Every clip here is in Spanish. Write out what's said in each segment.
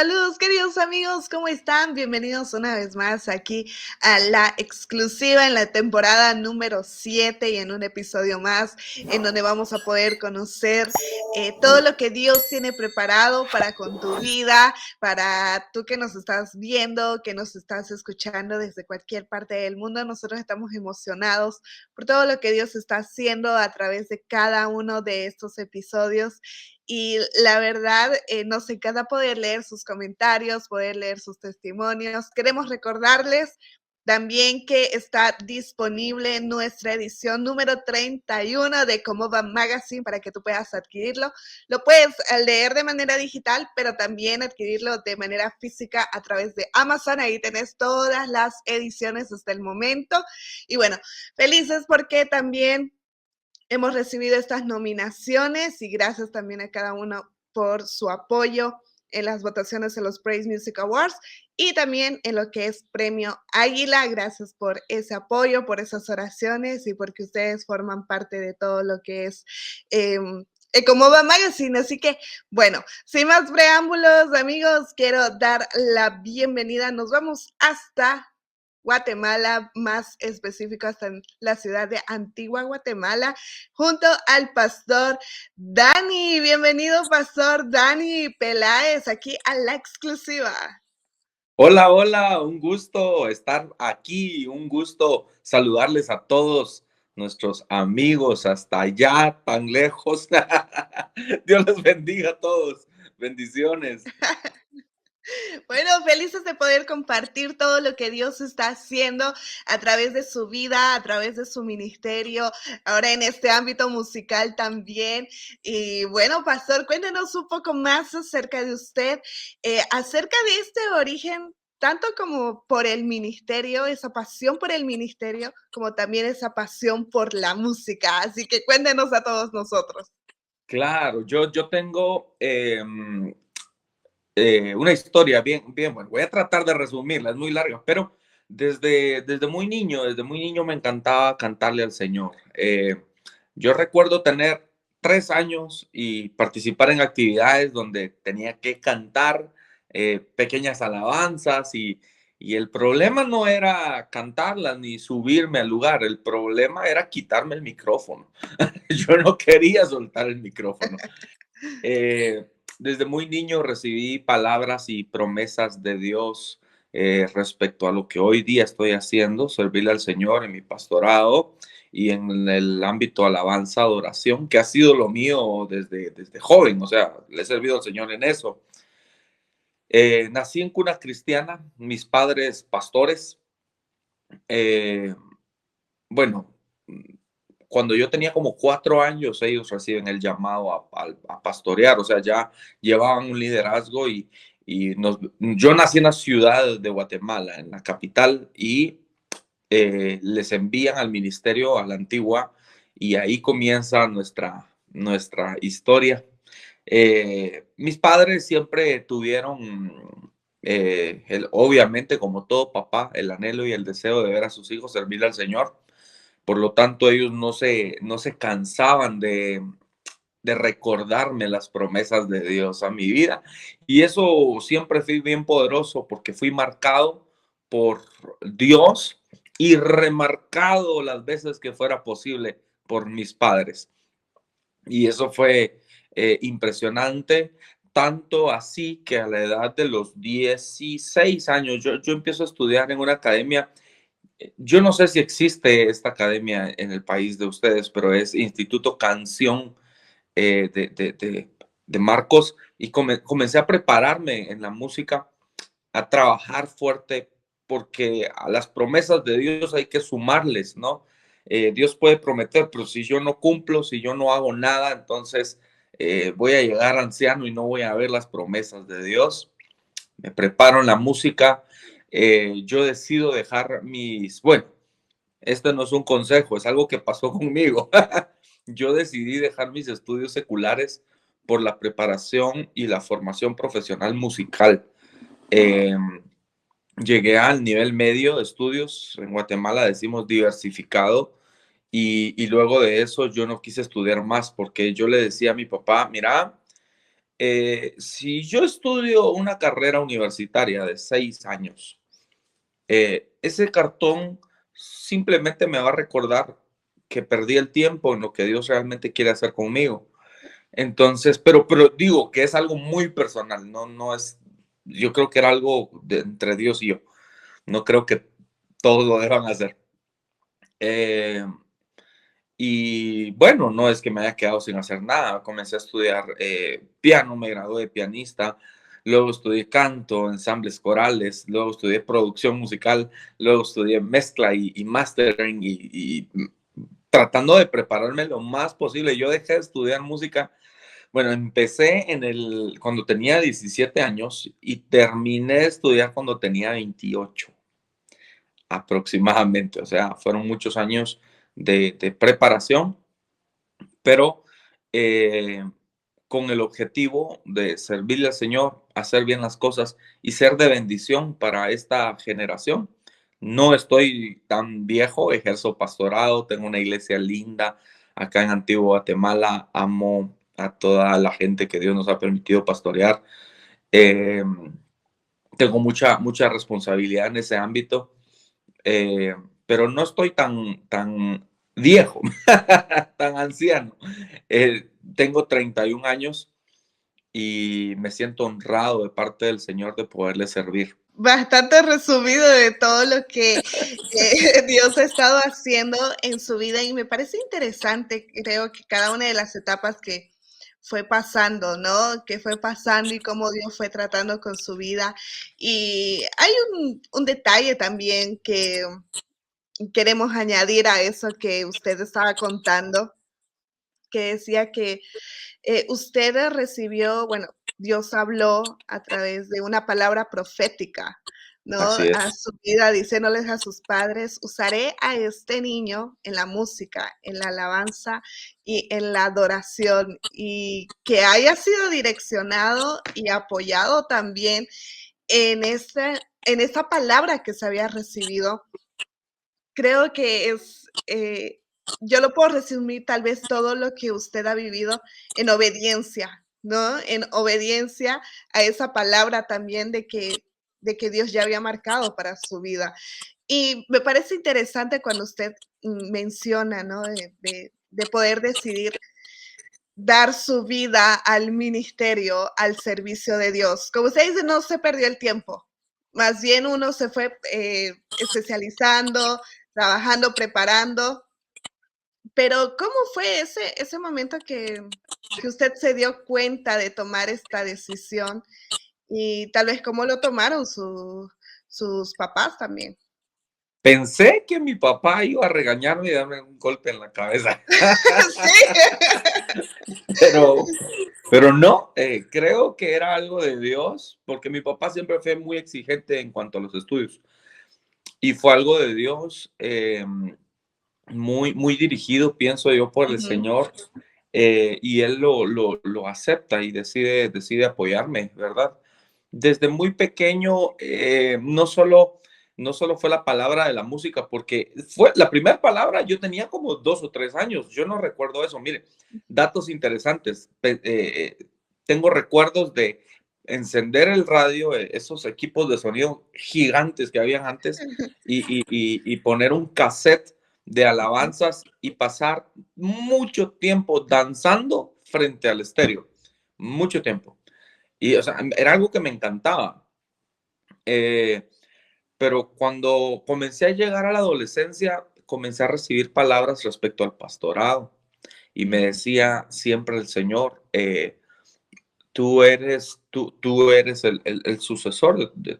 Saludos, queridos amigos, ¿cómo están? Bienvenidos una vez más aquí a La Exclusiva en la temporada número 7 y en un episodio más en donde vamos a poder conocer todo lo que Dios tiene preparado para con tu vida, para tú que nos estás viendo, que nos estás escuchando desde cualquier parte del mundo. Nosotros estamos emocionados por todo lo que Dios está haciendo a través de cada uno de estos episodios. Y la verdad, nos encanta poder leer sus comentarios, poder leer sus testimonios. Queremos recordarles también que está disponible nuestra edición número 31 de Cómo Va Magazine para que tú puedas adquirirlo. Lo puedes leer de manera digital, pero también adquirirlo de manera física a través de Amazon. Ahí tenés todas las ediciones hasta el momento. Y bueno, felices porque también hemos recibido estas nominaciones y gracias también a cada uno por su apoyo en las votaciones en los Praise Music Awards y también en lo que es Premio Águila. Gracias por ese apoyo, por esas oraciones y porque ustedes forman parte de todo lo que es Cómo Va Magazine. Así que, bueno, sin más preámbulos, amigos, quiero dar la bienvenida. Nos vamos hasta Guatemala, más específico hasta en la ciudad de Antigua Guatemala, junto al pastor Dani. Bienvenido, pastor Dani Peláez, aquí a La Exclusiva. Hola, hola, un gusto estar aquí, un gusto saludarles a todos nuestros amigos hasta allá, tan lejos. Dios les bendiga a todos. Bendiciones. Bueno, felices de poder compartir todo lo que Dios está haciendo a través de su vida, a través de su ministerio, ahora en este ámbito musical también. Y bueno, pastor, cuéntenos un poco más acerca de usted, acerca de este origen, tanto como por el ministerio, esa pasión por el ministerio, como también esa pasión por la música. Así que cuéntenos a todos nosotros. Claro, yo tengo una historia bien, bueno, voy a tratar de resumirla, es muy larga, pero desde muy niño me encantaba cantarle al Señor. Yo recuerdo tener 3 años y participar en actividades donde tenía que cantar pequeñas alabanzas y el problema no era cantarlas ni subirme al lugar, el problema era quitarme el micrófono. Yo no quería soltar el micrófono. Eh, Desde muy niño recibí palabras y promesas de Dios respecto a lo que hoy día estoy haciendo, servirle al Señor en mi pastorado y en el ámbito alabanza, adoración, que ha sido lo mío desde joven, o sea, le he servido al Señor en eso. Nací en cuna cristiana, mis padres pastores, eh, bueno, cuando yo tenía como 4 años, ellos reciben el llamado a pastorear, o sea, ya llevaban un liderazgo yo nací en la ciudad de Guatemala, en la capital, y les envían al ministerio, a la Antigua, y ahí comienza nuestra historia. Mis padres siempre tuvieron, obviamente, como todo papá, el anhelo y el deseo de ver a sus hijos servirle al Señor. Por lo tanto, ellos no se cansaban de recordarme las promesas de Dios a mi vida. Y eso siempre fui bien poderoso porque fui marcado por Dios y remarcado las veces que fuera posible por mis padres. Y eso fue impresionante, tanto así que a la edad de los 16 años yo empiezo a estudiar en una academia. Yo no sé si existe esta academia en el país de ustedes, pero es Instituto Canción de Marcos, y comencé a prepararme en la música, a trabajar fuerte, porque a las promesas de Dios hay que sumarles, ¿no? Dios puede prometer, pero si yo no cumplo, si yo no hago nada, entonces voy a llegar anciano y no voy a ver las promesas de Dios. Me preparo en la música. Yo decido dejar bueno, esto no es un consejo, es algo que pasó conmigo. Yo decidí dejar mis estudios seculares por la preparación y la formación profesional musical. Eh, Llegué al nivel medio de estudios, en Guatemala decimos diversificado, y luego de eso yo no quise estudiar más porque yo le decía a mi papá, mira, Si yo estudio una carrera universitaria de 6 años, ese cartón simplemente me va a recordar que perdí el tiempo en lo que Dios realmente quiere hacer conmigo. Entonces, pero digo que es algo muy personal, no es, yo creo que era algo entre Dios y yo. No creo que todos lo deban hacer. Eh, y bueno, no es que me haya quedado sin hacer nada. Comencé a estudiar piano, me gradué de pianista, luego estudié canto, ensambles corales, luego estudié producción musical, luego estudié mezcla y mastering y tratando de prepararme lo más posible. Yo dejé de estudiar música. Bueno, empecé cuando tenía 17 años y terminé de estudiar cuando tenía 28 aproximadamente. O sea, fueron muchos años de preparación, pero eh, con el objetivo de servirle al Señor, hacer bien las cosas y ser de bendición para esta generación. No estoy tan viejo, ejerzo pastorado, tengo una iglesia linda acá en Antigua Guatemala, amo a toda la gente que Dios nos ha permitido pastorear. Eh, Tengo mucha responsabilidad en ese ámbito, eh, pero no estoy tan viejo, tan anciano. Tengo 31 años y me siento honrado de parte del Señor de poderle servir. Bastante resumido de todo lo que Dios ha estado haciendo en su vida y me parece interesante, creo que cada una de las etapas que fue pasando, ¿no? Que fue pasando y cómo Dios fue tratando con su vida. Y hay un detalle también que queremos añadir a eso que usted estaba contando, que decía que usted recibió, bueno, Dios habló a través de una palabra profética, ¿no? Así A es, su vida, diciéndoles a sus padres, usaré a este niño en la música, en la alabanza y en la adoración, y que haya sido direccionado y apoyado también en esa palabra que se había recibido. Creo que yo lo puedo resumir tal vez todo lo que usted ha vivido en obediencia, ¿no? En obediencia a esa palabra también de que Dios ya había marcado para su vida. Y me parece interesante cuando usted menciona, ¿no? De poder decidir dar su vida al ministerio, al servicio de Dios. Como usted dice, no se perdió el tiempo. Más bien uno se fue especializando, trabajando, preparando. Pero ¿cómo fue ese momento que usted se dio cuenta de tomar esta decisión? Y tal vez cómo lo tomaron sus papás también. pensé que mi papá iba a regañarme y darme un golpe en la cabeza, Sí. pero, pero no, creo que era algo de Dios, porque mi papá siempre fue muy exigente en cuanto a los estudios y fue algo de Dios. Muy dirigido, pienso yo, por el Ujú. Señor, y Él lo acepta y decide apoyarme, ¿verdad? Desde muy pequeño, no solo fue la palabra de la música, porque fue la primera palabra, yo tenía como 2 o 3 años, yo no recuerdo eso. Mire, datos interesantes, tengo recuerdos de encender el radio, esos equipos de sonido gigantes que habían antes, y poner un cassette de Ujú. alabanzas y pasar mucho tiempo danzando frente al estéreo, mucho tiempo. Y, o sea, era algo que me encantaba. Eh, pero cuando comencé a llegar a la adolescencia, comencé a recibir palabras respecto al pastorado. Y me Mm. decía siempre el Señor, tú eres el sucesor de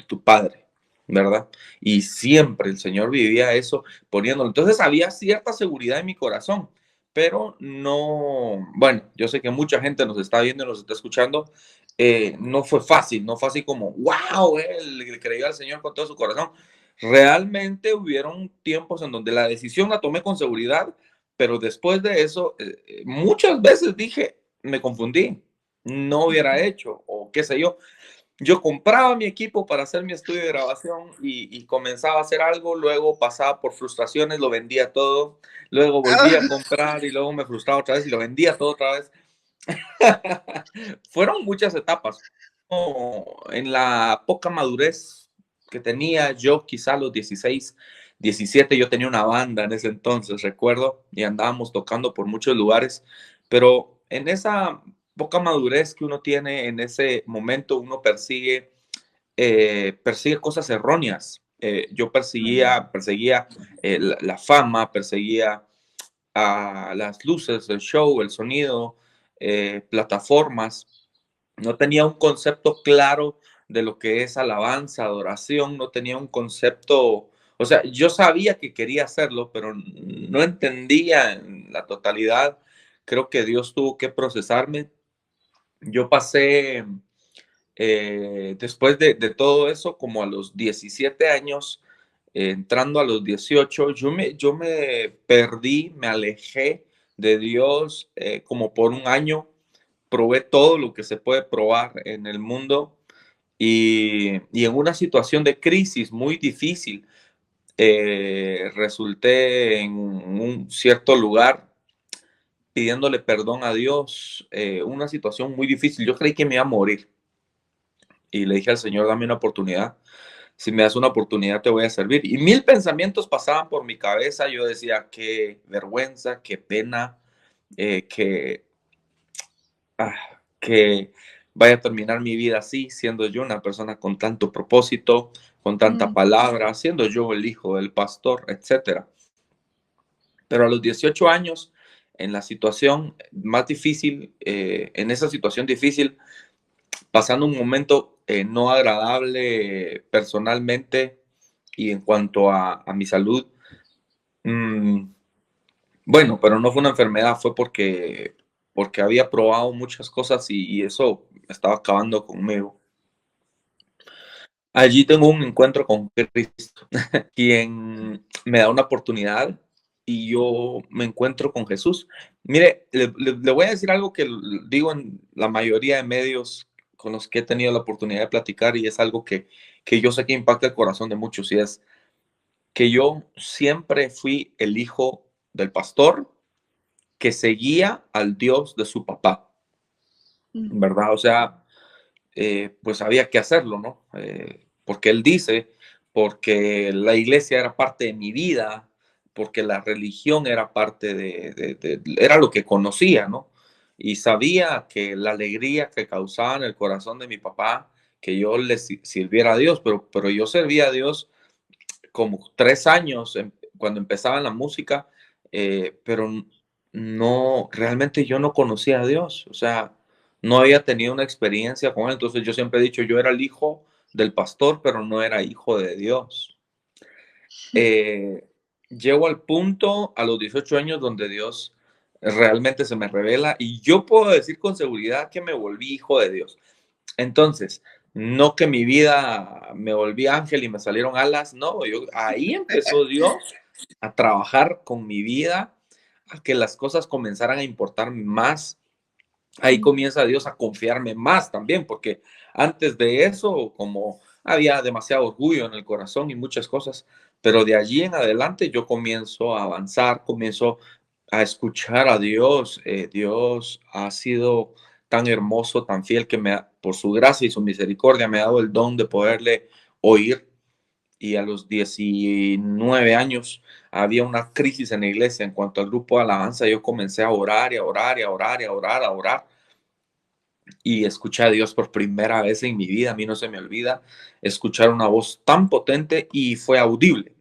tu padre, ¿verdad? Y siempre el Señor vivía eso poniéndolo. Entonces había cierta seguridad en mi corazón, pero no, bueno, yo sé que mucha gente nos está viendo y nos está escuchando. No fue fácil, no fue así como, wow, él creyó al Señor con todo su corazón. Realmente hubieron tiempos en donde la decisión la tomé con seguridad, pero después de eso, muchas veces dije, me confundí, no hubiera Ujú. hecho, o qué sé yo. Yo compraba mi equipo para hacer mi estudio de grabación y comenzaba a hacer algo, luego pasaba por frustraciones, lo vendía todo, luego volvía a comprar y luego me frustraba otra vez y lo vendía todo otra vez. Fueron muchas etapas. En la poca madurez que tenía yo, quizá a los 16, 17, yo tenía una banda en ese entonces, recuerdo, y andábamos tocando por muchos lugares, pero en esa poca madurez que uno tiene en ese momento, uno persigue cosas erróneas. Yo perseguía la fama, perseguía a las luces, el show, el sonido, plataformas. No tenía un concepto claro de lo que es alabanza, adoración, no tenía un concepto, o sea, yo sabía que quería hacerlo, pero no entendía en la totalidad. Creo que Dios tuvo que procesarme. Yo pasé, después de todo eso, como a los 17 años, entrando a los 18, yo me perdí, me alejé de Dios como por un año. Probé todo lo que se puede probar en el mundo y en una situación de crisis muy difícil, resulté en un cierto lugar pidiéndole perdón a Dios, una situación muy difícil. Yo creí que me iba a morir y le dije al Señor, dame una oportunidad. Si me das una oportunidad, te voy a servir. Y mil pensamientos pasaban por mi cabeza. Yo decía, qué vergüenza, qué pena, eh, que, ah, que vaya a terminar mi vida así, siendo yo una persona con tanto propósito, con tanta Mm, palabra, siendo yo el hijo del pastor, etcétera. Pero a los 18 años, en la situación más difícil, en esa situación difícil, pasando un momento no agradable personalmente y en cuanto a mi salud, mmm, bueno, pero no fue una enfermedad, fue porque había probado muchas cosas y eso estaba acabando conmigo. Allí tengo un encuentro con Cristo, quien me da una oportunidad y yo me encuentro con Jesús. Mire, le voy a decir algo que digo en la mayoría de medios con los que he tenido la oportunidad de platicar y es algo que yo sé que impacta el corazón de muchos y es que yo siempre fui el hijo del pastor que seguía al Dios de su papá, mm, ¿verdad? O sea, pues había que hacerlo, ¿no? Porque él dice, porque la iglesia era parte de mi vida, porque la religión era parte era lo que conocía, ¿no? Y sabía que la alegría que causaba en el corazón de mi papá, que yo le sirviera a Dios, pero yo servía a Dios como 3 años cuando empezaba en la música, pero no, realmente yo no conocía a Dios, o sea, no había tenido una experiencia con él, entonces yo siempre he dicho, yo era el hijo del pastor, pero no era hijo de Dios. Eh, Llego al punto a los 18 años donde Dios realmente se me revela y yo puedo decir con seguridad que me volví hijo de Dios. Entonces, no que mi vida me volví ángel y me salieron alas, no, ahí empezó Dios a trabajar con mi vida, a que las cosas comenzaran a importarme más. Ahí mm, comienza Dios a confiarme más también, porque antes de eso, como había demasiado orgullo en el corazón y muchas cosas, pero de allí en adelante yo comienzo a avanzar, comienzo a escuchar a Dios. Dios ha sido tan hermoso, tan fiel que por su gracia y su misericordia me ha dado el don de poderle oír. Y a los 19 años había una crisis en la iglesia en cuanto al grupo de alabanza. Yo comencé a orar y a orar y a orar y a orar, a orar y escuché a Dios por primera vez en mi vida. A mí no se me olvida escuchar una voz tan potente y fue audible.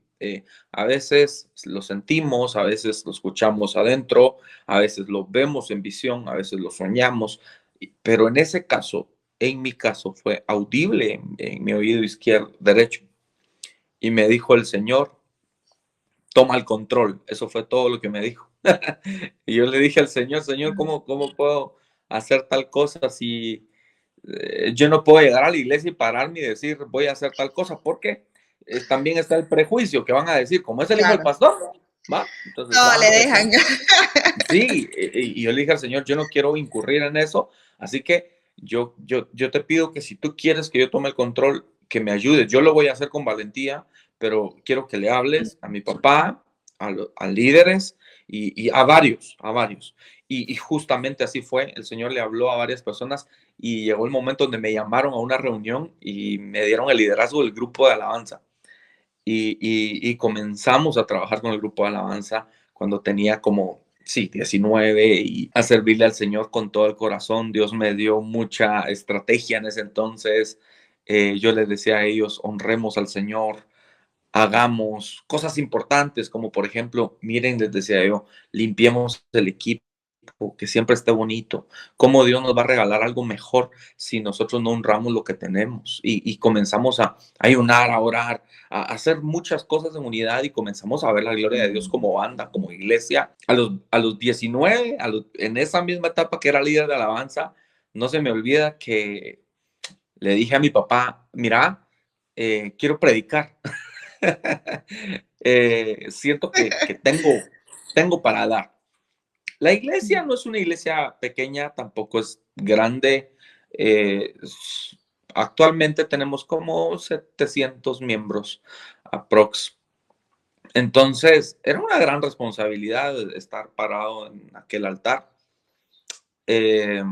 A veces lo sentimos, a veces lo escuchamos adentro, a veces lo vemos en visión, a veces lo soñamos, pero en ese caso, en mi caso, fue audible en mi oído izquierdo, derecho. Y me dijo el Señor, toma el control. Eso fue todo lo que me dijo. Y yo le dije al Señor, Señor, mm. ¿cómo puedo hacer tal cosa si yo no puedo llegar a la iglesia y pararme y decir voy a hacer tal cosa? Porque también está el prejuicio que van a decir, como es el hijo del Claro, pastor, ¿va? Entonces, todo le pues dejan. sí, y yo le dije al Señor, yo no quiero incurrir en eso, así que yo te pido que si tú quieres que yo tome el control, que me ayudes. Yo lo voy a hacer con valentía, pero quiero que le hables a mi papá, a líderes y a varios, a varios. y justamente así fue. El Señor le habló a varias personas y llegó el momento donde me llamaron a una reunión y me dieron el liderazgo del grupo de alabanza. Y comenzamos a trabajar con el grupo de alabanza cuando tenía como, sí, 19 y a servirle al Señor con todo el corazón. Dios me dio mucha estrategia en ese entonces. Yo les decía a ellos, honremos al Señor, hagamos cosas importantes, como por ejemplo, miren, les decía yo, limpiemos el equipo, que siempre esté bonito. Cómo Dios nos va a regalar algo mejor si nosotros no honramos lo que tenemos. Y comenzamos a ayunar, a orar, a hacer muchas cosas en unidad y comenzamos a ver la gloria de Dios como banda, como iglesia. A los 19, en esa misma etapa que era líder de alabanza, no se me olvida que le dije a mi papá, mira, quiero predicar. Siento que tengo para dar. La iglesia no es una iglesia pequeña, tampoco es grande. Eh, Actualmente tenemos como 700 miembros aprox. Entonces, era una gran responsabilidad estar parado en aquel altar. Eh,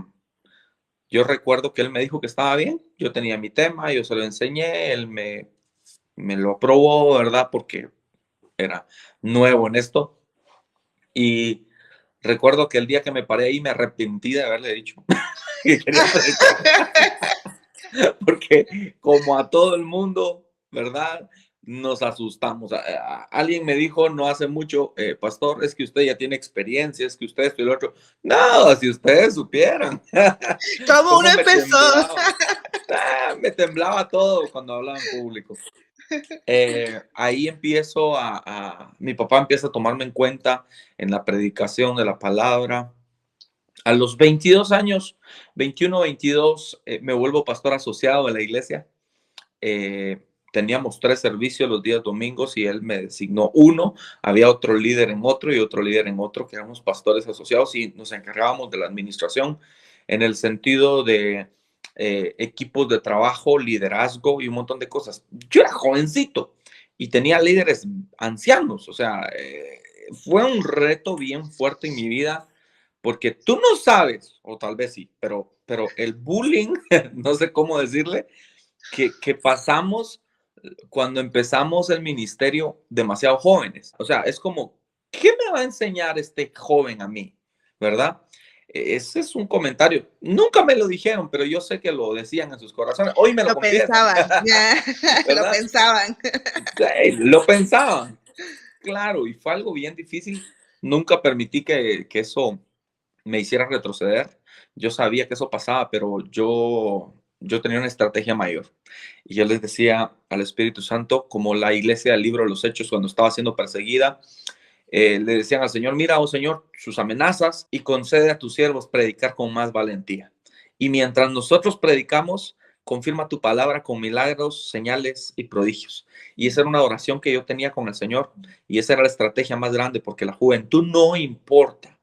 yo recuerdo que él me dijo que estaba bien, yo tenía mi tema, yo se lo enseñé, él me lo aprobó, ¿verdad? Porque era nuevo en esto. Y recuerdo que el día que me paré ahí me arrepentí de haberle dicho que quería predicar. Porque como a todo el mundo, ¿verdad? Nos asustamos. Alguien me dijo no hace mucho, pastor, es que usted ya tiene experiencia, es que usted esto y lo otro. No, si ustedes supieran ¿Cómo uno cómo me empezó? temblaba. Me temblaba todo cuando hablaba en público. Ahí mi papá empieza a tomarme en cuenta en la predicación de la palabra. A los 22 años, 21, 22, me vuelvo pastor asociado de la iglesia. Teníamos 3 servicios los días domingos y él me designó uno. Había otro líder en otro y otro líder en otro, que éramos pastores asociados y nos encargábamos de la administración en el sentido de equipos de trabajo, liderazgo y un montón de cosas. Yo era jovencito y tenía líderes ancianos, o sea, fue un reto bien fuerte en mi vida porque tú no sabes, o tal vez sí, pero el bullying, no sé cómo decirle, que pasamos cuando empezamos el ministerio demasiado jóvenes. O sea, es como, ¿qué me va a enseñar este joven a mí? ¿Verdad? Ese es un comentario. Nunca me lo dijeron, pero yo sé que lo decían en sus corazones. Hoy me lo Lo confiesan. pensaban, ya, lo ¿Verdad? pensaban. Sí, lo pensaban. Claro, y fue algo bien difícil. Nunca permití que eso me hiciera retroceder. Yo sabía que eso pasaba, pero yo tenía una estrategia mayor. Y yo les decía al Espíritu Santo, como la iglesia del libro de los Hechos, cuando estaba siendo perseguida, le decían al Señor, mira, oh Señor, sus amenazas y concede a tus siervos predicar con más valentía. Y mientras nosotros predicamos, confirma tu palabra con milagros, señales y prodigios. Y esa era una oración que yo tenía con el Señor. Y esa era la estrategia más grande, porque la juventud no importa.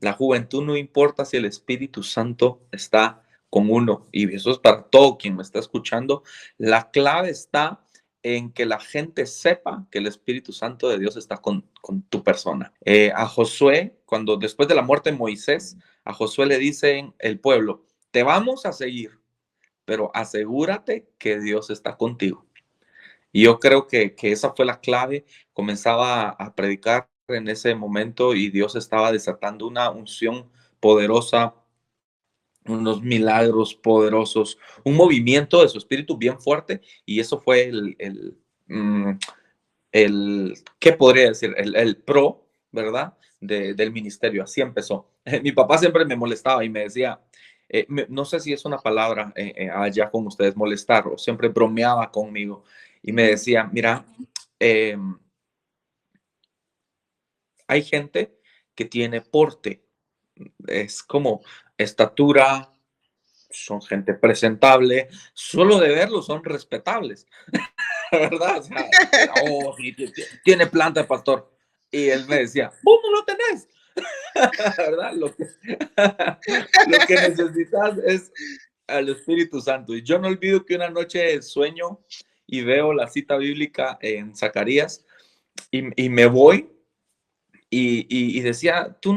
La juventud no importa si el Espíritu Santo está con uno. Y eso es para todo quien me está escuchando. La clave está en que la gente sepa que el Espíritu Santo de Dios está con tu persona. A Josué, cuando después de la muerte de Moisés, a Josué le dicen el pueblo, te vamos a seguir, pero asegúrate que Dios está contigo. Y yo creo que esa fue la clave. Comenzaba a predicar en ese momento y Dios estaba desatando una unción poderosa, unos milagros poderosos, un movimiento de su espíritu bien fuerte y eso fue ¿qué podría decir? El pro, ¿verdad? Del ministerio. Así empezó. Mi papá siempre me molestaba y me decía, no sé si es una palabra allá con ustedes, molestar, o siempre bromeaba conmigo y me decía, mira, eh, hay gente que tiene porte, es como estatura, son gente presentable, solo de verlos son respetables, ¿verdad? O sea, oh, sí, tiene planta de pastor. Y él me decía, vos no lo tenés, ¿verdad? Lo que necesitas es al Espíritu Santo. Y yo no olvido que una noche sueño y veo la cita bíblica en Zacarías y me voy y decía, tú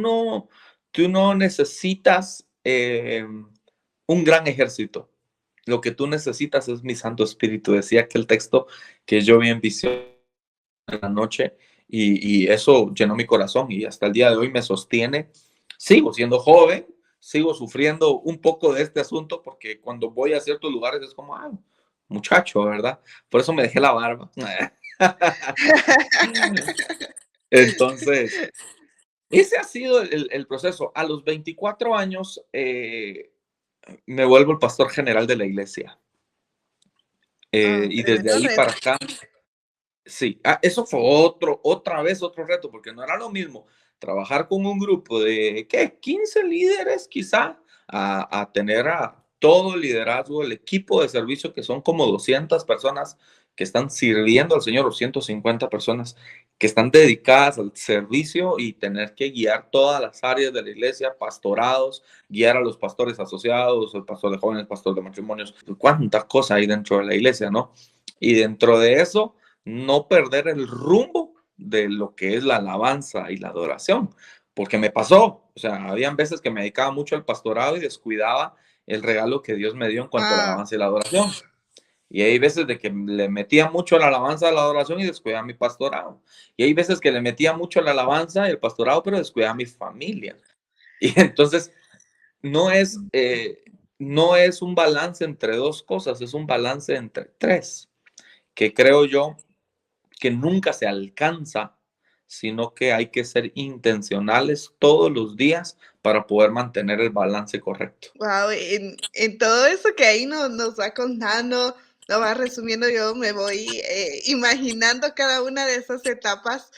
tú no necesitas un gran ejército. Lo que tú necesitas es mi Santo Espíritu. Decía aquel texto que yo vi en visión en la noche y eso llenó mi corazón y hasta el día de hoy me sostiene. Sigo siendo joven, sigo sufriendo un poco de este asunto porque cuando voy a ciertos lugares es como, ah, muchacho, ¿verdad? Por eso me dejé la barba. Entonces, ese ha sido el proceso. A los 24 años me vuelvo el pastor general de la iglesia. Oh, Y desde tremendo ahí reto. para acá, sí, eso fue otra vez otro reto, porque no era lo mismo trabajar con un grupo de, ¿qué? 15 líderes quizá, a tener a todo el liderazgo, el equipo de servicio, que son como 200 personas que están sirviendo al Señor, o 150 personas que están dedicadas al servicio y tener que guiar todas las áreas de la iglesia, pastorados, guiar a los pastores asociados, el pastor de jóvenes, pastor de matrimonios, cuántas cosas hay dentro de la iglesia, ¿no? Y dentro de eso no perder el rumbo de lo que es la alabanza y la adoración, porque me pasó, o sea, habían veces que me dedicaba mucho al pastorado y descuidaba el regalo que Dios me dio en cuanto a la Wow. alabanza y la adoración. Y hay veces de que le metía mucho a la alabanza, a la adoración y descuidaba mi pastorado. Y hay veces que le metía mucho a la alabanza y el pastorado, pero descuidaba mi familia. Y entonces no es, no es un balance entre dos cosas, es un balance entre tres, que creo yo que nunca se alcanza, sino que hay que ser intencionales todos los días para poder mantener el balance correcto. Wow, en todo eso que ahí nos va contando, lo va resumiendo, yo me voy imaginando cada una de esas etapas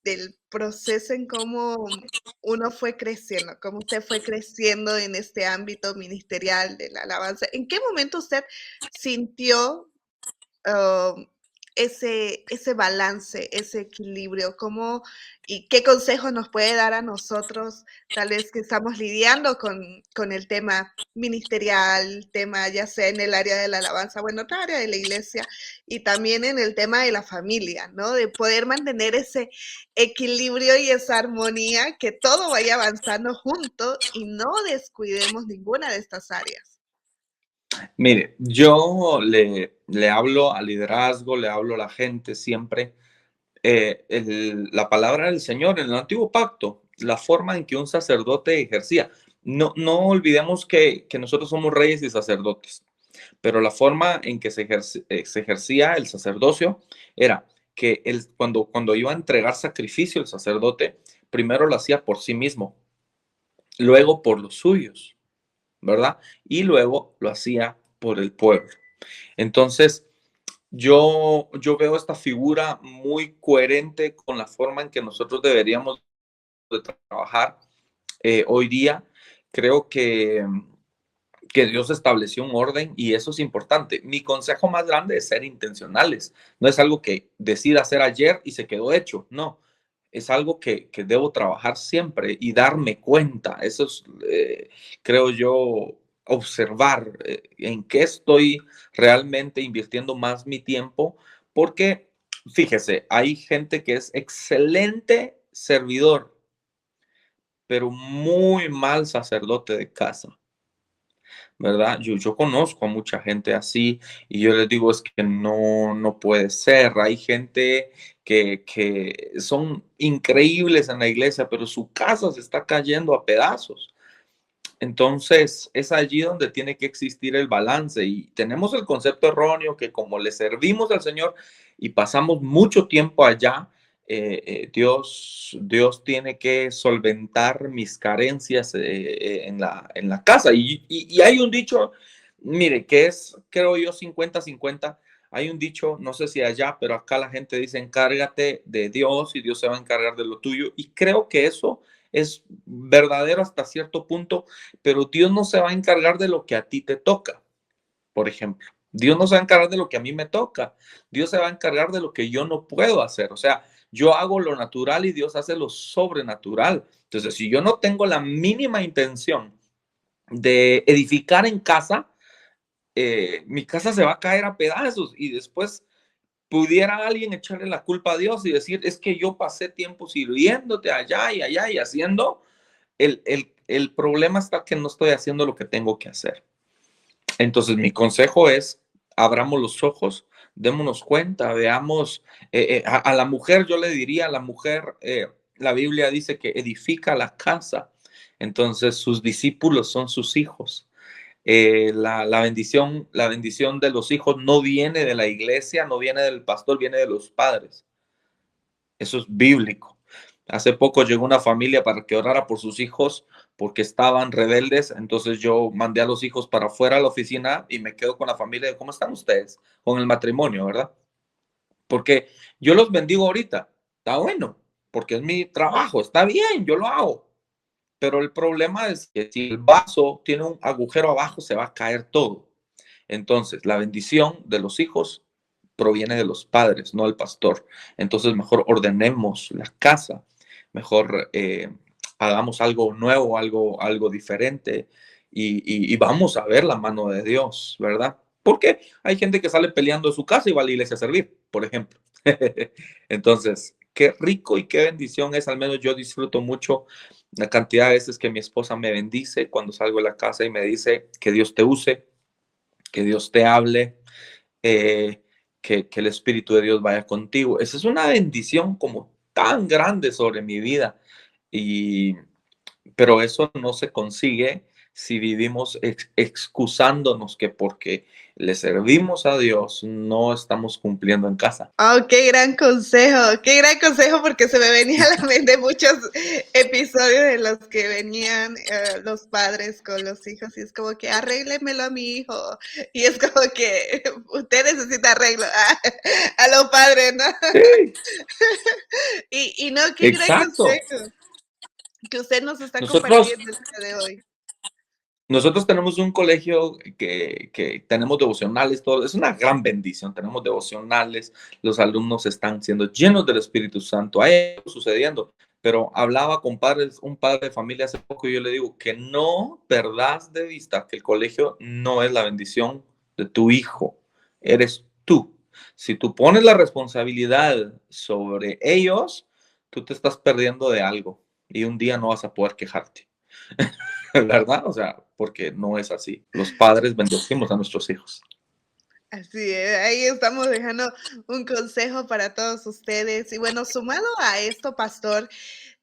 del proceso en cómo uno fue creciendo, cómo usted fue creciendo en este ámbito ministerial de la alabanza. ¿En qué momento usted sintió um, ese balance, ese equilibrio? ¿Cómo y qué consejos nos puede dar a nosotros, tal vez que estamos lidiando con el tema ministerial, tema ya sea en el área de la alabanza o en otra área de la iglesia, y también en el tema de la familia, ¿no? De poder mantener ese equilibrio y esa armonía, que todo vaya avanzando junto y no descuidemos ninguna de estas áreas. Mire, yo le hablo al liderazgo, le hablo a la gente siempre. La palabra del Señor en el antiguo pacto, la forma en que un sacerdote ejercía. No, no olvidemos que nosotros somos reyes y sacerdotes, pero la forma en que se ejercía el sacerdocio era que cuando iba a entregar sacrificio el sacerdote, primero lo hacía por sí mismo, luego por los suyos, ¿verdad? Y luego lo hacía por el pueblo. Entonces, yo veo esta figura muy coherente con la forma en que nosotros deberíamos de trabajar hoy día. Creo que Dios estableció un orden y eso es importante. Mi consejo más grande es ser intencionales. No es algo que decida hacer ayer y se quedó hecho. No, es algo que debo trabajar siempre y darme cuenta. Eso es, creo yo, observar en qué estoy realmente invirtiendo más mi tiempo, porque fíjese, hay gente que es excelente servidor, pero muy mal sacerdote de casa. ¿Verdad? Yo conozco a mucha gente así y yo les digo es que no puede ser. Hay gente que son increíbles en la iglesia, pero su casa se está cayendo a pedazos. Entonces es allí donde tiene que existir el balance y tenemos el concepto erróneo que como le servimos al Señor y pasamos mucho tiempo allá, Dios tiene que solventar mis carencias en la casa. Y hay un dicho, mire, que es, creo yo, 50-50. Hay un dicho, no sé si allá, pero acá la gente dice, encárgate de Dios y Dios se va a encargar de lo tuyo. Y creo que eso es verdadero hasta cierto punto, pero Dios no se va a encargar de lo que a ti te toca, por ejemplo. Dios no se va a encargar de lo que a mí me toca. Dios se va a encargar de lo que yo no puedo hacer. O sea, yo hago lo natural y Dios hace lo sobrenatural. Entonces, si yo no tengo la mínima intención de edificar en casa, mi casa se va a caer a pedazos y después pudiera alguien echarle la culpa a Dios y decir, es que yo pasé tiempo sirviéndote allá y allá y haciendo, el problema está que no estoy haciendo lo que tengo que hacer. Entonces, mi consejo es, abramos los ojos, démonos cuenta, veamos, a la mujer, yo le diría a la mujer, la Biblia dice que edifica la casa, entonces sus discípulos son sus hijos. La bendición de los hijos no viene de la iglesia, no viene del pastor, viene de los padres. Eso es bíblico. Hace poco llegó una familia para que orara por sus hijos porque estaban rebeldes. Entonces yo mandé a los hijos para afuera a la oficina y me quedo con la familia de cómo están ustedes con el matrimonio, ¿verdad? Porque yo los bendigo ahorita. Está bueno, porque es mi trabajo. Está bien, yo lo hago. Pero el problema es que si el vaso tiene un agujero abajo, se va a caer todo. Entonces, la bendición de los hijos proviene de los padres, no del pastor. Entonces, mejor ordenemos la casa, mejor hagamos algo nuevo, algo diferente y vamos a ver la mano de Dios, ¿verdad? Porque hay gente que sale peleando de su casa y va a la iglesia a servir, por ejemplo. Entonces, qué rico y qué bendición es, al menos yo disfruto mucho la cantidad de veces que mi esposa me bendice cuando salgo de la casa y me dice que Dios te use, que Dios te hable, que el Espíritu de Dios vaya contigo. Esa es una bendición como tan grande sobre mi vida. Y, pero eso no se consigue si vivimos excusándonos que porque le servimos a Dios no estamos cumpliendo en casa. Oh, qué gran consejo, porque se me venía a la mente muchos episodios en los que venían los padres con los hijos y es como que arréglemelo a mi hijo y es como que usted necesita arreglo a los padres, ¿no? Sí, Y no, qué gran exacto. consejo que usted nos está Nosotros compartiendo el día de hoy. Nosotros tenemos un colegio que tenemos devocionales, todo. Es una gran bendición. Tenemos devocionales, los alumnos están siendo llenos del Espíritu Santo. Hay algo sucediendo. Pero hablaba con padres, un padre de familia hace poco y yo le digo que no perdas de vista que el colegio no es la bendición de tu hijo, eres tú. Si tú pones la responsabilidad sobre ellos, tú te estás perdiendo de algo y un día no vas a poder quejarte. ¿Verdad? O sea, porque no es así. Los padres bendecimos a nuestros hijos. Así es, ahí estamos dejando un consejo para todos ustedes. Y bueno, sumado a esto, pastor,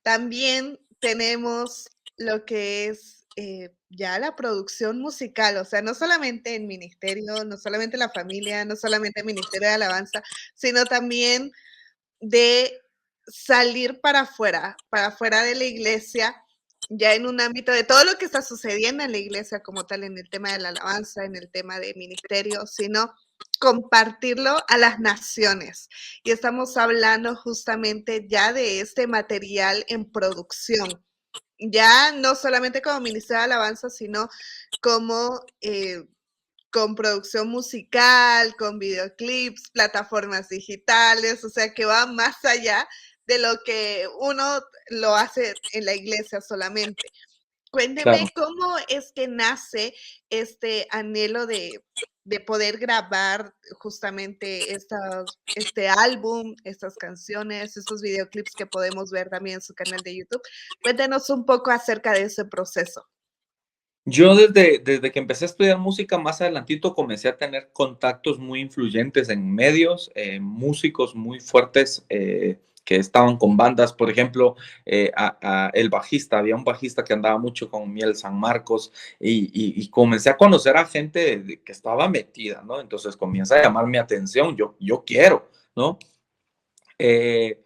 también tenemos lo que es ya la producción musical, o sea, no solamente en ministerio, no solamente la familia, no solamente el ministerio de alabanza, sino también de salir para afuera de la iglesia, ya en un ámbito de todo lo que está sucediendo en la iglesia como tal, en el tema de la alabanza, en el tema de ministerio, sino compartirlo a las naciones. Y estamos hablando justamente ya de este material en producción. Ya no solamente como ministerio de alabanza, sino como con producción musical, con videoclips, plataformas digitales, o sea, que va más allá de lo que uno lo hace en la iglesia solamente. Claro. Cuénteme cómo es que nace este anhelo de poder grabar justamente este álbum, estas canciones, estos videoclips que podemos ver también en su canal de YouTube. Cuéntenos un poco acerca de ese proceso. Yo desde que empecé a estudiar música, más adelantito comencé a tener contactos muy influyentes en medios, músicos muy fuertes que estaban con bandas, por ejemplo, el bajista, había un bajista que andaba mucho con Miel San Marcos y comencé a conocer a gente que estaba metida, ¿no? Entonces comienza a llamar mi atención, yo quiero, ¿no? Eh,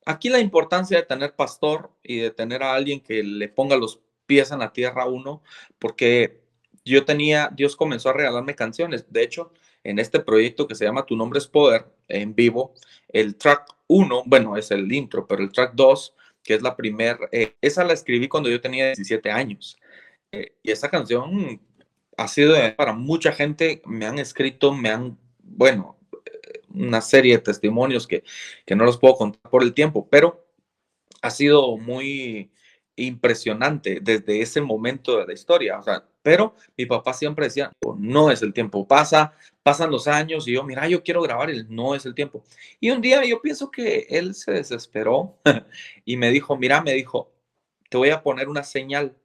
Aquí la importancia de tener pastor y de tener a alguien que le ponga los pies en la tierra a uno, porque Dios comenzó a regalarme canciones. De hecho, en este proyecto que se llama Tu Nombre es Poder, en vivo, el track uno, bueno, es el intro, pero el track 2, que es la primera, esa la escribí cuando yo tenía 17 años. Y esa canción ha sido para mucha gente, me han escrito, bueno, una serie de testimonios que no los puedo contar por el tiempo, pero ha sido muy impresionante desde ese momento de la historia. O sea, pero mi papá siempre decía, no es el tiempo, pasan los años y yo, mira, yo quiero grabar, y no es el tiempo. Y un día yo pienso que él se desesperó y me dijo, mira, me dijo, te voy a poner una señal.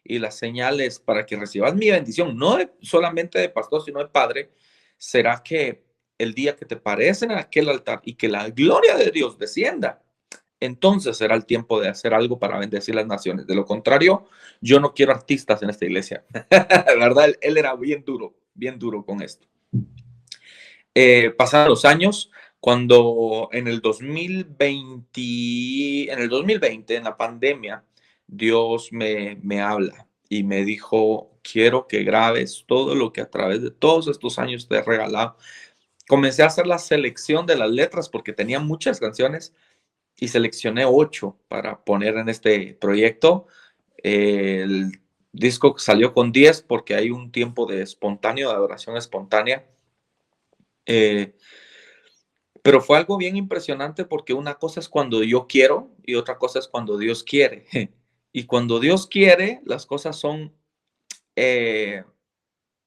Y la señal es para que recibas mi bendición, no solamente de pastor, sino de padre, será que el día que te pares en aquel altar y que la gloria de Dios descienda, entonces será el tiempo de hacer algo para bendecir las naciones. De lo contrario, yo no quiero artistas en esta iglesia. ¿Verdad? Él era bien duro con esto. Pasaron los años, cuando en el 2020, en la pandemia, Dios me habla y me dijo, quiero que grabes todo lo que a través de todos estos años te he regalado. Comencé a hacer la selección de las letras porque tenía muchas canciones y seleccioné 8 para poner en este proyecto. El disco salió con 10 porque hay un tiempo de espontáneo, de adoración espontánea. Pero fue algo bien impresionante porque una cosa es cuando yo quiero y otra cosa es cuando Dios quiere. Y cuando Dios quiere, las cosas eh,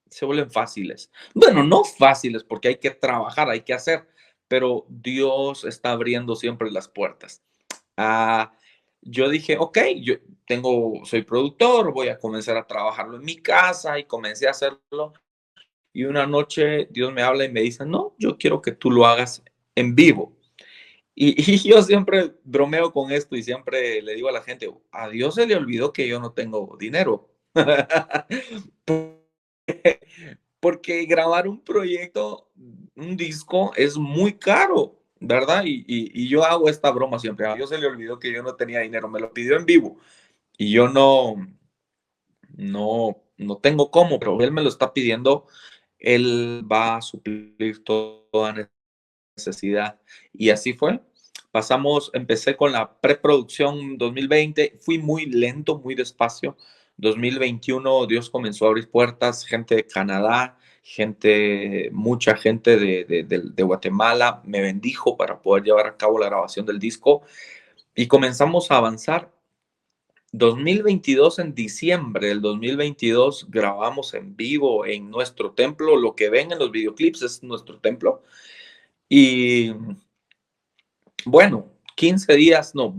se vuelven fáciles. Bueno, no fáciles porque hay que trabajar, hay que hacer, pero Dios está abriendo siempre las puertas. Ah, yo dije, ok, soy productor, voy a comenzar a trabajarlo en mi casa y comencé a hacerlo. Y una noche Dios me habla y me dice, no, yo quiero que tú lo hagas en vivo. Y yo siempre bromeo con esto y siempre le digo a la gente, a Dios se le olvidó que yo no tengo dinero. Porque grabar un proyecto, un disco, es muy caro, ¿verdad? Y yo hago esta broma siempre. A Dios se le olvidó que yo no tenía dinero, me lo pidió en vivo y yo no tengo cómo, pero Él me lo está pidiendo. Él va a suplir toda necesidad. Y así fue. Empecé con la preproducción 2020, fui muy lento, muy despacio. 2021 Dios comenzó a abrir puertas, gente de Canadá, mucha gente de Guatemala me bendijo para poder llevar a cabo la grabación del disco y comenzamos a avanzar. 2022, en diciembre del 2022, grabamos en vivo en nuestro templo. Lo que ven en los videoclips es nuestro templo. Y bueno, 15 días, no,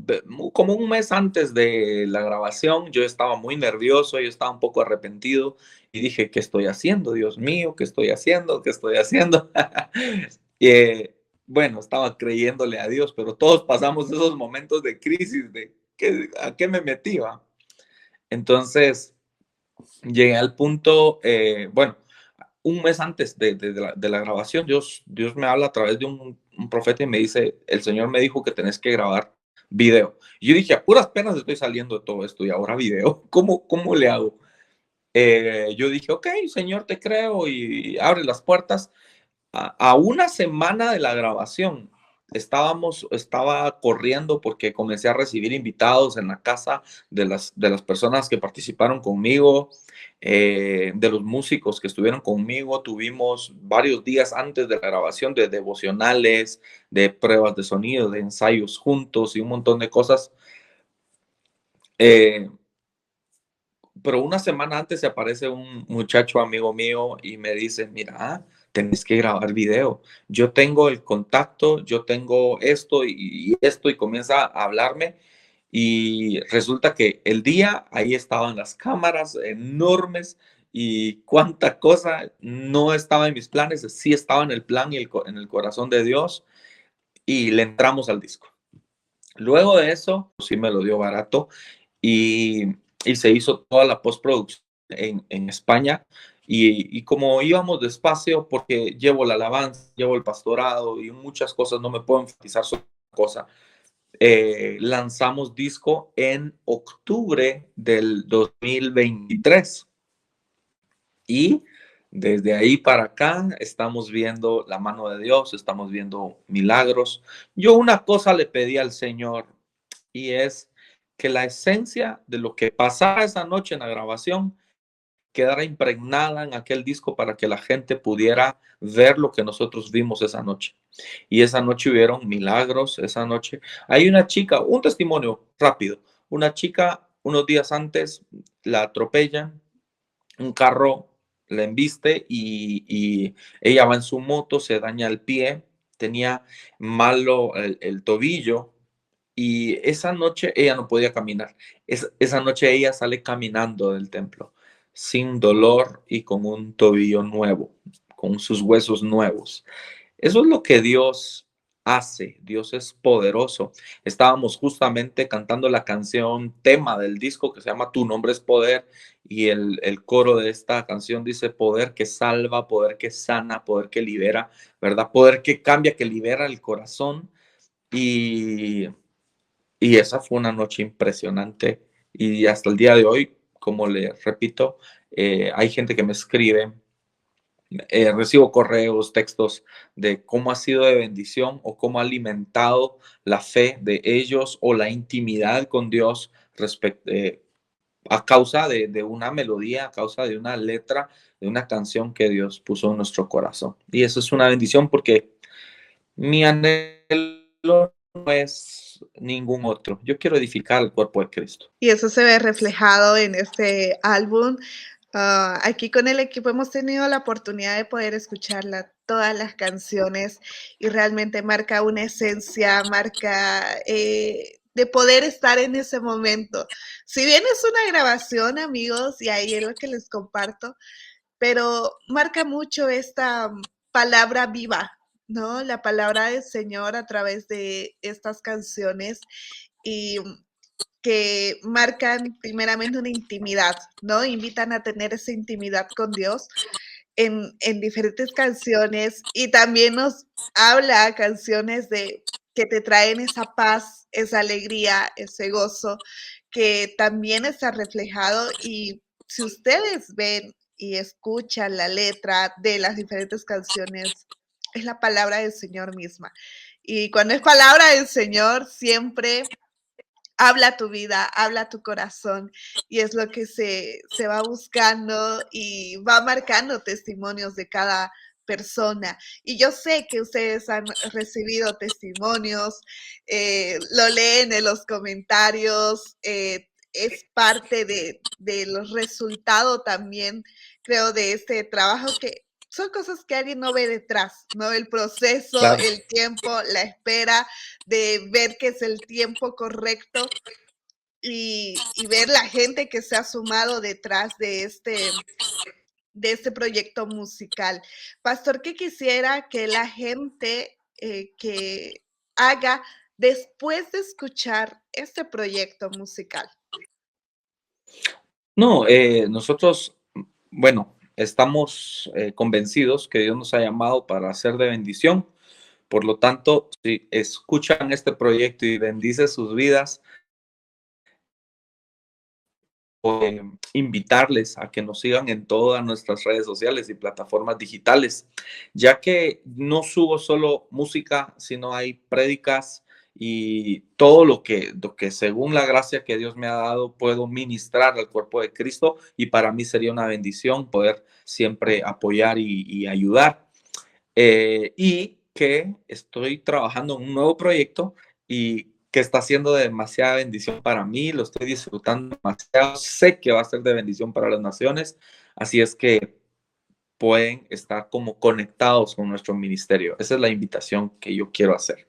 como un mes antes de la grabación, yo estaba muy nervioso, yo estaba un poco arrepentido y dije, ¿qué estoy haciendo? Dios mío, ¿qué estoy haciendo? ¿Qué estoy haciendo? Y, bueno, estaba creyéndole a Dios, pero todos pasamos esos momentos de crisis, ¿a qué me metía? Entonces, llegué al punto, bueno, un mes antes de la grabación, Dios me habla a través de un profeta y me dice, el Señor me dijo que tenés que grabar video. Y yo dije, a puras penas estoy saliendo de todo esto y ahora video, ¿cómo le hago? Yo dije, ok, Señor, te creo y abre las puertas. A una semana de la grabación, estaba corriendo porque comencé a recibir invitados en la casa de las personas que participaron conmigo, de los músicos que estuvieron conmigo. Tuvimos varios días antes de la grabación de devocionales, de pruebas de sonido, de ensayos juntos y un montón de cosas. Eh, pero una semana antes se aparece un muchacho amigo mío y me dice, mira, tenés que grabar video. Yo tengo el contacto, yo tengo esto y esto, y comienza a hablarme. Y resulta que el día ahí estaban las cámaras enormes y cuánta cosa no estaba en mis planes, sí estaba en el plan y en el corazón de Dios, y le entramos al disco. Luego de eso, sí me lo dio barato y, y se hizo toda la postproducción en España. Y como íbamos despacio, porque llevo la alabanza, llevo el pastorado y muchas cosas, no me puedo enfatizar sobre una cosa, lanzamos disco en octubre del 2023. Y desde ahí para acá estamos viendo la mano de Dios, estamos viendo milagros. Yo una cosa le pedí al Señor y es que la esencia de lo que pasara esa noche en la grabación quedara impregnada en aquel disco para que la gente pudiera ver lo que nosotros vimos esa noche. Y esa noche hubieron milagros, esa noche. Hay una chica, un testimonio rápido, una chica unos días antes la atropellan, un carro la embiste y ella va en su moto, se daña el pie, tenía malo el tobillo y esa noche ella no podía caminar. Esa noche ella sale caminando del templo sin dolor y con un tobillo nuevo, con sus huesos nuevos. Eso es lo que Dios hace. Dios es poderoso. Estábamos justamente cantando la canción tema del disco que se llama Tu nombre es poder, y el coro de esta canción dice: poder que salva, poder que sana, poder que libera, ¿verdad? Poder que cambia, que libera el corazón. Y, y esa fue una noche impresionante. Y hasta el día de hoy, como le repito, hay gente que me escribe, recibo correos, textos de cómo ha sido de bendición o cómo ha alimentado la fe de ellos o la intimidad con Dios a causa de una melodía, a causa de una letra, de una canción que Dios puso en nuestro corazón. Y eso es una bendición, porque mi anhelo no es ningún otro. Yo quiero edificar el cuerpo de Cristo. Y eso se ve reflejado en este álbum. Aquí con el equipo hemos tenido la oportunidad de poder todas las canciones, y realmente marca una esencia, marca de poder estar en ese momento. Si bien es una grabación, amigos, y ahí es lo que les comparto, pero marca mucho esta palabra viva, ¿no? La palabra del Señor a través de estas canciones, y que marcan primeramente una intimidad, ¿no? Invitan a tener esa intimidad con Dios en diferentes canciones, y también nos habla canciones de que te traen esa paz, esa alegría, ese gozo, que también está reflejado. Y si ustedes ven y escuchan la letra de las diferentes canciones, es la palabra del Señor misma. Y cuando es palabra del Señor, siempre habla tu vida, habla tu corazón, y es lo que se va buscando y va marcando testimonios de cada persona. Y yo sé que ustedes han recibido testimonios, lo leen en los comentarios, es parte de los resultados también, creo, de este trabajo, que son cosas que alguien no ve detrás, ¿no? El proceso, Claro. el tiempo, la espera, de ver que es el tiempo correcto, y ver la gente que se ha sumado detrás de este proyecto musical. Pastor, ¿qué quisiera que la gente que haga después de escuchar este proyecto musical? No, nosotros, bueno, estamos convencidos que Dios nos ha llamado para ser de bendición. Por lo tanto, si escuchan este proyecto y bendice sus vidas, invitarles a que nos sigan en todas nuestras redes sociales y plataformas digitales, ya que no subo solo música, sino hay prédicas y todo lo que según la gracia que Dios me ha dado puedo ministrar al cuerpo de Cristo, y para mí sería una bendición poder siempre apoyar y ayudar. Y que estoy trabajando en un nuevo proyecto y que está siendo de demasiada bendición para mí, lo estoy disfrutando demasiado, sé que va a ser de bendición para las naciones, así es que pueden estar como conectados con nuestro ministerio. Esa es la invitación que yo quiero hacer.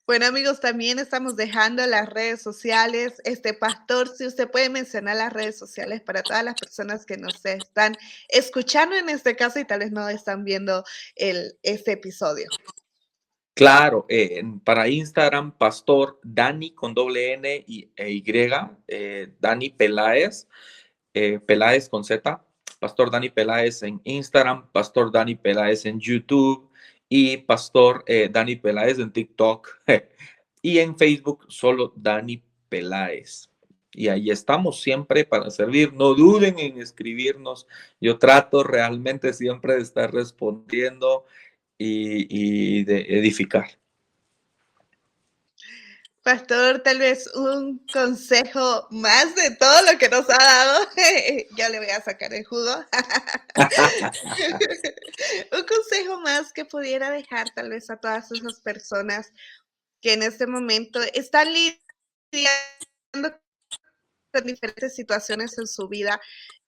Bueno, amigos, también estamos dejando las redes sociales. Pastor, si usted puede mencionar las redes sociales para todas las personas que nos están escuchando en este caso y tal vez no están viendo este episodio. Claro, para Instagram, Pastor Dani con doble N e Y, Dani Peláez, Peláez con Z, Pastor Dani Peláez en Instagram, Pastor Dani Peláez en YouTube y Pastor Dani Peláez en TikTok y en Facebook solo Dani Peláez. Y ahí estamos siempre para servir. No duden en escribirnos. Yo trato realmente siempre de estar respondiendo y de edificar. Pastor, tal vez un consejo más de todo lo que nos ha dado. Ya le voy a sacar el jugo. Un consejo más que pudiera dejar tal vez a todas esas personas que en este momento están lidiando en diferentes situaciones en su vida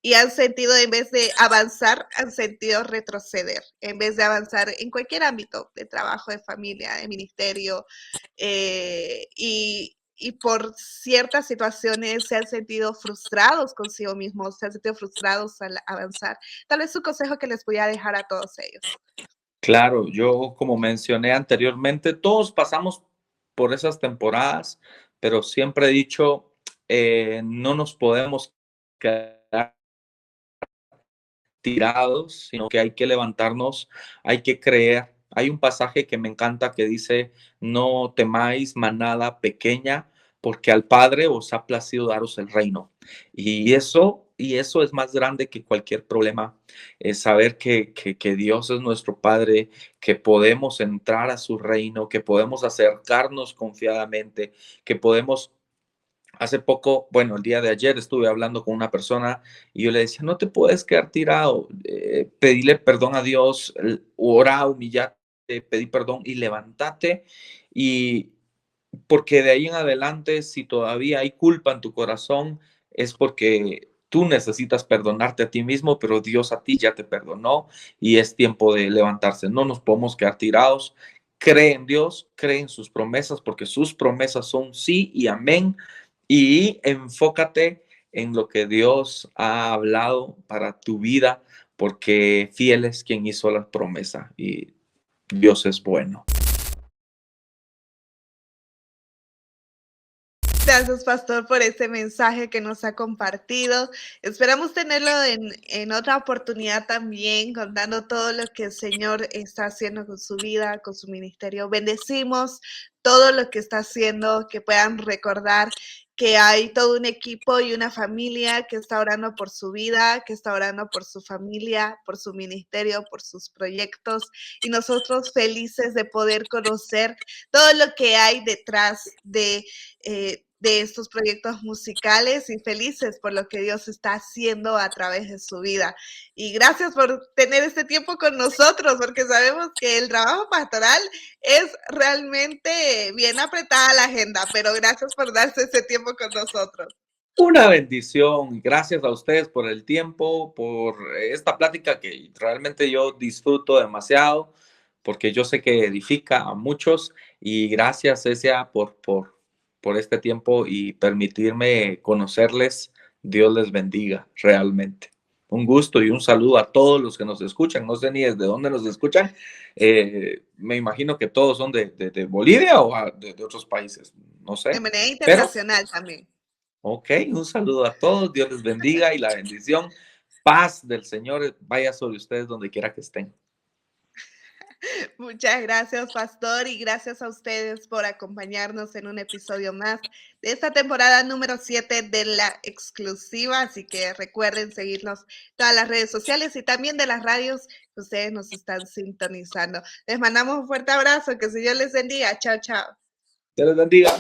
y han sentido, en vez de avanzar, han sentido retroceder, en vez de avanzar en cualquier ámbito de trabajo, de familia, de ministerio, y por ciertas situaciones se han sentido frustrados consigo mismos, se han sentido frustrados al avanzar. Tal vez un consejo que les voy a dejar a todos ellos. Claro, yo como mencioné anteriormente, todos pasamos por esas temporadas, pero siempre he dicho, no nos podemos quedar tirados, sino que hay que levantarnos, hay que creer. Hay un pasaje que me encanta que dice, no temáis manada pequeña, porque al Padre os ha placido daros el reino. Y eso es más grande que cualquier problema, es saber que Dios es nuestro Padre, que podemos entrar a su reino, que podemos acercarnos confiadamente, que podemos. Hace poco, bueno, el día de ayer estuve hablando con una persona y yo le decía, no te puedes quedar tirado, pedirle perdón a Dios, ora, humillate, pedí perdón y levántate. Y porque de ahí en adelante, si todavía hay culpa en tu corazón, es porque tú necesitas perdonarte a ti mismo, pero Dios a ti ya te perdonó y es tiempo de levantarse. No nos podemos quedar tirados. Cree en Dios, cree en sus promesas, porque sus promesas son sí y amén. Y enfócate en lo que Dios ha hablado para tu vida, porque fiel es quien hizo la promesa y Dios es bueno. Gracias, pastor, por ese mensaje que nos ha compartido. Esperamos tenerlo en otra oportunidad también, contando todo lo que el Señor está haciendo con su vida, con su ministerio. Bendecimos todo lo que está haciendo, que puedan recordar que hay todo un equipo y una familia que está orando por su vida, que está orando por su familia, por su ministerio, por sus proyectos. Y nosotros felices de poder conocer todo lo que hay detrás de estos proyectos musicales y felices por lo que Dios está haciendo a través de su vida. Y gracias por tener este tiempo con nosotros, porque sabemos que el trabajo pastoral es realmente bien apretada la agenda, pero gracias por darse ese tiempo con nosotros. Una bendición. Gracias a ustedes por el tiempo, por esta plática que realmente yo disfruto demasiado, porque yo sé que edifica a muchos. Y gracias, Cecia, por este tiempo y permitirme conocerles. Dios les bendiga, realmente. Un gusto y un saludo a todos los que nos escuchan. No sé ni desde dónde nos escuchan. Me imagino que todos son de Bolivia o de otros países. No De sé. manera Pero internacional también. ok, un saludo a todos, Dios les bendiga y la bendición, paz del Señor vaya sobre ustedes donde quiera que estén. Muchas gracias, pastor, y gracias a ustedes por acompañarnos en un episodio más de esta temporada número 7 de La Exclusiva. Así que recuerden seguirnos en todas las redes sociales y también de las radios que ustedes nos están sintonizando. Les mandamos un fuerte abrazo, que el Señor les bendiga. Chao, chao. Dios les bendiga.